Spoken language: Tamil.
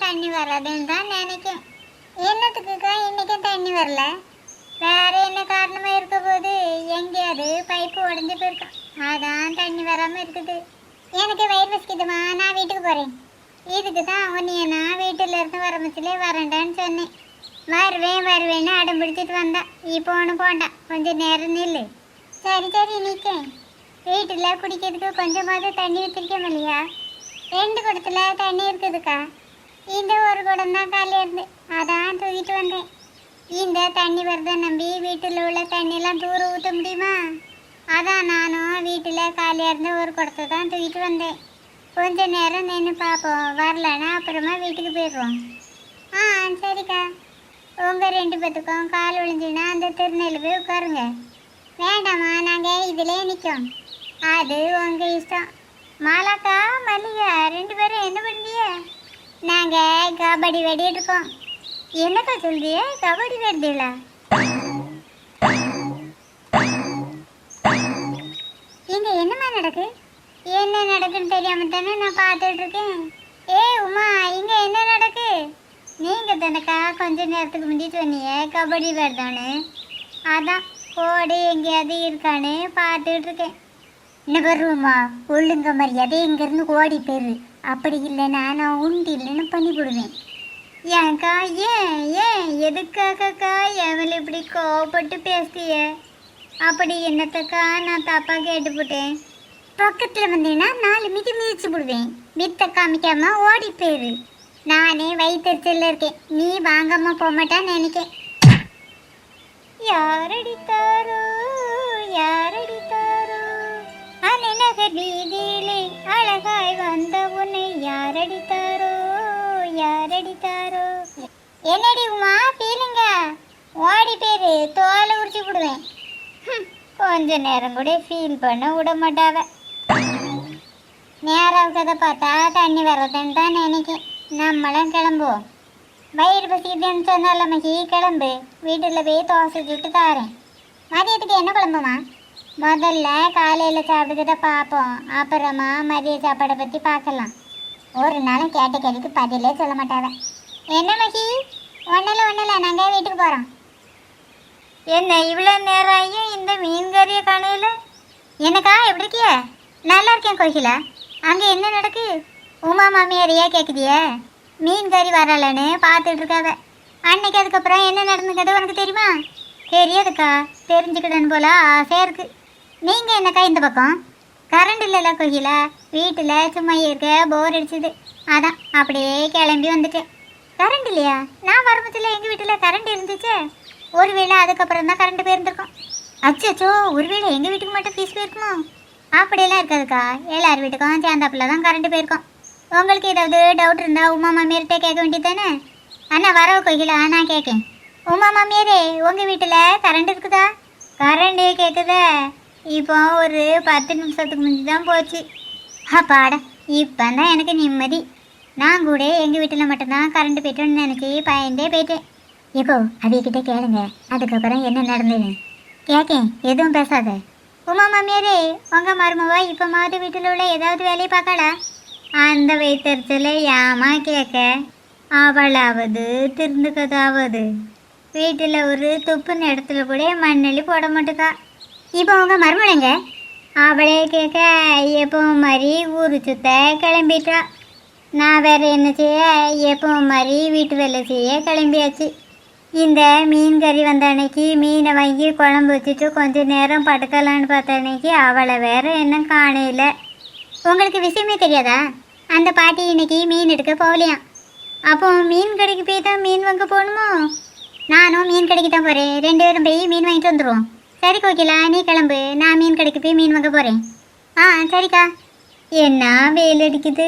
தண்ணி வராதுன்னு தான் நினைக்கேன். என்னத்துக்குக்கா இன்னைக்கும் தண்ணி வரல? வேற என்ன காரணமா இருக்க போது? எங்கேயாவது பைப்பு உடஞ்சி போயிருக்கான், அதான் தண்ணி வராம இருக்குது. எனக்கு வயிறு வசிக்குதுமா, நான் வீட்டுக்கு போறேன். இதுக்கு தான் உன்னைய நான் வீட்டில் இருந்து வரமிச்சிலே வரேன்டான்னு சொன்னேன். வருவேன்னு அடம் பிடிச்சிட்டு வந்தா. இப்போ ஒன்று போண்டா, கொஞ்சம் நேரம் நில்லு. சரி நிற்கேன். வீட்டில் குடிக்கிறதுக்கு கொஞ்சமாவது தண்ணி வச்சிருக்கேன் இல்லையா? 2 குடத்துல தண்ணி இருக்குதுக்கா. இந்த ஒரு குடம் தான் காலையில் இருந்து, அதான் தூக்கிட்டு வந்தேன். இந்த தண்ணி வரதை நம்பி வீட்டில் உள்ள தண்ணியெல்லாம் தூர ஊற்ற முடியுமா? அதான் நானும் வீட்டில் காலியாக இருந்த ஒரு குடத்தை தான் தூக்கிட்டு வந்தேன். கொஞ்ச நேரம் நின்று பார்ப்போம், வரலன்னா அப்புறமா வீட்டுக்கு போயிடுவோம். சரிக்கா. உங்கள் 2 பேத்துக்கும் கால் விழுந்துன்னா அந்த திருநெல் போய் உட்காருங்க. வேண்டாமா, நாங்கள் இதிலே நிற்கும். அது உங்கள் இஷ்டம். மாலாக்கா, மல்லிகா 2 பேரும் என்ன பண்ணுறிய? நாங்கள் கபடி வெடிட்டு இருக்கோம். என்னக்கா சொல்றிய? கபடி வெடிங்களா? இங்கே என்னம்மா நடக்கு? என்ன நடக்குன்னு தெரியாம தானே நான் பார்த்துட்டு இருக்கேன். உமா, இங்கே என்ன நடக்கு? நீங்கள் தானக்கா கொஞ்ச நேரத்துக்கு முந்தி சொன்னீங்க கபடி விளையாடன்னு. அதான் கோடு எங்கேயாவது இருக்கான்னு பார்த்துட்டு இருக்கேன். என்ன வருவோம்மா, ஒழுங்க மரியாதை இங்கேருந்து ஓடி போயிரு. அப்படி இல்லைன்னா நான் உண்டு இல்லைன்னு பண்ணி விடுவேன். ஏன்க்கா? ஏன் எதுக்காகக்கா எவள் இப்படி கோவப்பட்டு பேசிய? அப்படி என்னத்தக்கா நான் தப்பாக கேட்டுப்பட்டேன்? பக்கத்தில் வந்தேன்னா 4 மிதி மிதிச்சு விடுவேன். வித்த காமிக்காம ஓடி போயிரு. நானே வயிற்றுச்சல்ல இருக்கேன், நீ வாங்காம போகமாட்டான்னு நினைக்கேன். யாரடித்தாரோ அநகர் வீதியிலே அழகாய் வந்த உன்னை யாரடித்தாரோ? என்னடி உமா ஃபீலிங்க? ஓடி பேரு தோலை உரிச்சு விடுவேன். கொஞ்ச நேரம் கூட ஃபீல் பண்ண விட மாட்டாவ. நேரம் கதை பார்த்தா தண்ணி வர்றதுன்னு தான் நினைக்கேன். நம்மளும் கிளம்புவோம். வயிறு பசிக்குதுன்னு சொன்னால மகி, கிளம்பு. வீட்டில் போய் தோசை சுட்டு தாரேன். மதியத்துக்கு என்ன குழம்புமா? முதல்ல காலையில் சாப்பிட்டுக்கிட்ட பார்ப்போம், அப்புறமா மதிய சாப்பாடை பற்றி பார்க்கலாம். ஒரு நாளும் கேட்ட கேள்விக்கு பதிலே சொல்ல மாட்டாவ. என்ன மகி? ஒன்றில் நாங்கள் வீட்டுக்கு போகிறோம். என்ன இவ்வளோ நேரம் ஆகியும் இந்த மீன் கறியை காணையில்? என்னக்கா எப்படி இருக்கிய? நல்லா இருக்கேன் கோகிலா. அங்கே என்ன நடக்கு? உமா மாமியாரையா கேட்குதியே? மீன் கறி வரலன்னு பார்த்துட்டு இருக்காவ. அன்னைக்கு அதுக்கப்புறம் என்ன நடந்துக்கிறது உனக்கு தெரியுமா? தெரியாதுக்கா, தெரிஞ்சுக்கிட்டேன்னு போல ஆசையாக இருக்குது. நீங்கள் என்னக்கா இந்த பக்கம்? கரண்ட் இல்லைல்ல கோகிலா, வீட்டில் சும்மா இருக்க போர் அடிச்சுது, அதான் அப்படியே கிளம்பி வந்துட்டேன். கரண்ட் இல்லையா? நான் வரும்பத்தில் எங்கள் வீட்டில் கரண்ட் இருந்துச்சு. ஒருவேளை அதுக்கப்புறம் தான் கரண்ட் போயிருந்துருக்கோம். அச்சோ, ஒருவேளை எங்கள் வீட்டுக்கு மட்டும் ஃபீஸ் போயிருக்குமோ? அப்படியெல்லாம் இருக்காதுக்கா, எல்லார் வீட்டுக்கும் சேர்ந்தாப்பில் தான் கரண்ட் போயிருக்கோம். உங்களுக்கு ஏதாவது டவுட் இருந்தால் உமா மாமியார்கிட்ட கேட்க வேண்டியது தானே? அண்ணா வரவு கோகிலா, நான் கேட்கேன். உமா மாமியாரே, உங்கள் வீட்டில் கரண்ட் இருக்குதா? கரண்டே கேட்குதா? இப்போ ஒரு 10 நிமிஷத்துக்கு முந்தி தான் போச்சு. அப்பாடா, இப்போ தான் எனக்கு நிம்மதி. நான் கூட எங்கள் வீட்டில் மட்டும்தான் கரண்ட் போய்ட்டோன்னு நினச்சி பயந்தே போயிட்டேன். இப்போ அவிக்கிட்ட கேளுங்க, அதுக்கப்புறம் என்ன நடந்ததுன்னு கேட்கேன். எதுவும் பேசாத. உமா மாமியாரே, உங்கள் மருமவா இப்போ மாதிரி வீட்டில் உள்ள ஏதாவது வேலையை பார்க்கலா? அந்த வைத்தறிச்சல ஏமா கேட்க? அவளாவது திருந்துக்கதாவது வீட்டில் ஒரு துப்புன்னு இடத்துல கூட மண்ணெல்லி போட மாட்டேக்கா. இப்போ அவங்க மருமனைங்க அவளே கேட்க எப்பவும் மாதிரி ஊரு சுத்த கிளம்பிட்டா. நான் வேறு என்ன செய்ய, எப்பவும் மாதிரி வீட்டு வேலை செய்ய கிளம்பியாச்சு. இந்த மீன் கறி வந்த அன்னைக்கு மீனை வாங்கி குழம்பு வச்சுட்டு கொஞ்சம் நேரம் படுக்கலான்னு பார்த்த அன்னைக்கு அவளை வேற என்ன காணையில். உங்களுக்கு விஷயமே தெரியாதா? அந்த பாட்டி இன்னைக்கு மீன் எடுக்க போகலையாம். அப்போ மீன் கடைக்கு போய் தான் மீன் வாங்க போகணுமோ? நானும் மீன் கடைக்கு தான் போகிறேன். 2 பேரும் போய் மீன் வாங்கிட்டு வந்துடுவோம். சரி கோகிலா, நீ கிளம்பு, நான் மீன் கடைக்கு போய் மீன் வாங்க போகிறேன். சரிக்கா. என்ன வெயில் அடிக்குது.